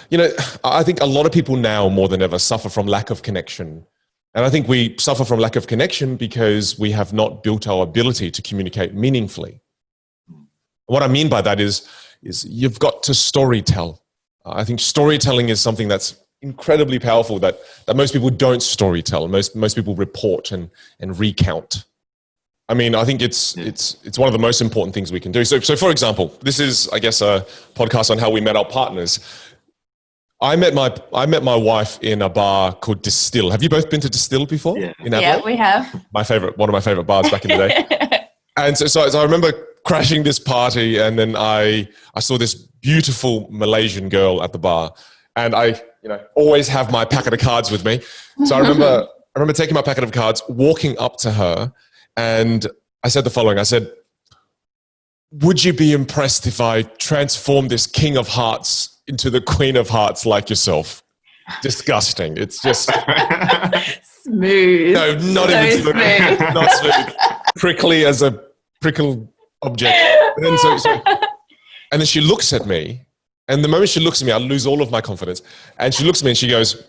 You know, I think a lot of people now more than ever suffer from lack of connection. And I think we suffer from lack of connection because we have not built our ability to communicate meaningfully. What I mean by that is you've got to storytell. I think storytelling is something that's incredibly powerful that most people don't storytell. Most people report and recount. I mean, I think it's one of the most important things we can do. So for example, this is, I guess, a podcast on how we met our partners. I met my wife in a bar called Distill. Have you both been to Distill before? Yeah, in Adelaide? Yeah, we have. One of my favorite bars back in the day. And so I remember crashing this party, and then I saw this beautiful Malaysian girl at the bar, and I always have my packet of cards with me. So I remember taking my packet of cards, walking up to her, and I said the following. I said, "Would you be impressed if I transformed this King of Hearts into the Queen of Hearts like yourself?" Disgusting. It's just smooth. No, not so even smooth. Not smooth. Prickly as a prickle object. And then she looks at me, and the moment she looks at me, I lose all of my confidence. And she looks at me and she goes,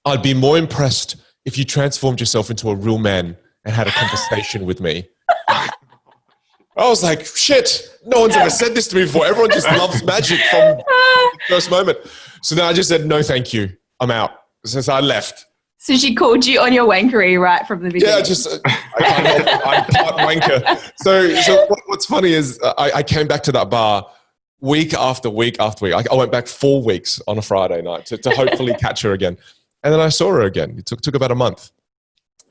"I'd be more impressed if you transformed yourself into a real man and had a conversation with me." I was like, shit, no one's ever said this to me before. Everyone just loves magic from the first moment. So then I just said, "No, thank you. I'm out." So I left. So she called you on your wankery right from the beginning. Yeah, I can't help it. I'm part wanker. So what's funny is I came back to that bar week after week after week. I went back 4 weeks on a Friday night to hopefully catch her again. And then I saw her again. It took about a month.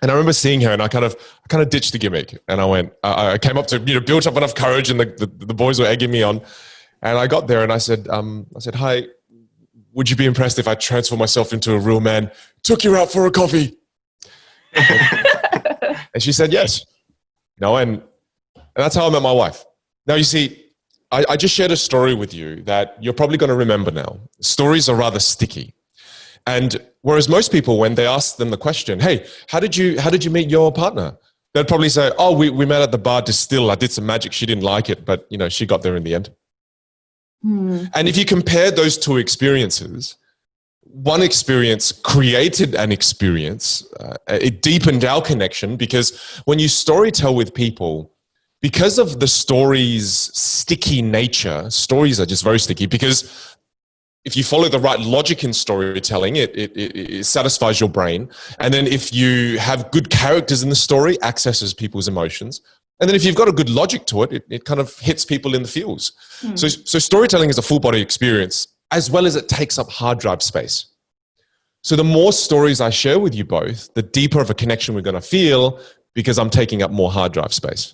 And I remember seeing her, and I kind of ditched the gimmick. And I came up to, build up enough courage, and the boys were egging me on. And I got there, and I said, "Hi, would you be impressed if I transform myself into a real man? Took you out for a coffee." And she said yes. And that's how I met my wife. Now, you see, I just shared a story with you that you're probably going to remember now. Stories are rather sticky. And whereas most people, when they ask them the question, "Hey, how did you meet your partner?" They'd probably say, "Oh, we met at the bar Distill. I did some magic. She didn't like it, but she got there in the end." And if you compare those two experiences, one experience created an experience. It deepened our connection, because when you storytell with people, because of the story's sticky nature, stories are just very sticky, because if you follow the right logic in storytelling, it satisfies your brain. And then if you have good characters in the story, accesses people's emotions. And then if you've got a good logic to it, it kind of hits people in the feels. So storytelling is a full body experience, as well as it takes up hard drive space. So the more stories I share with you both, the deeper of a connection we're going to feel, because I'm taking up more hard drive space.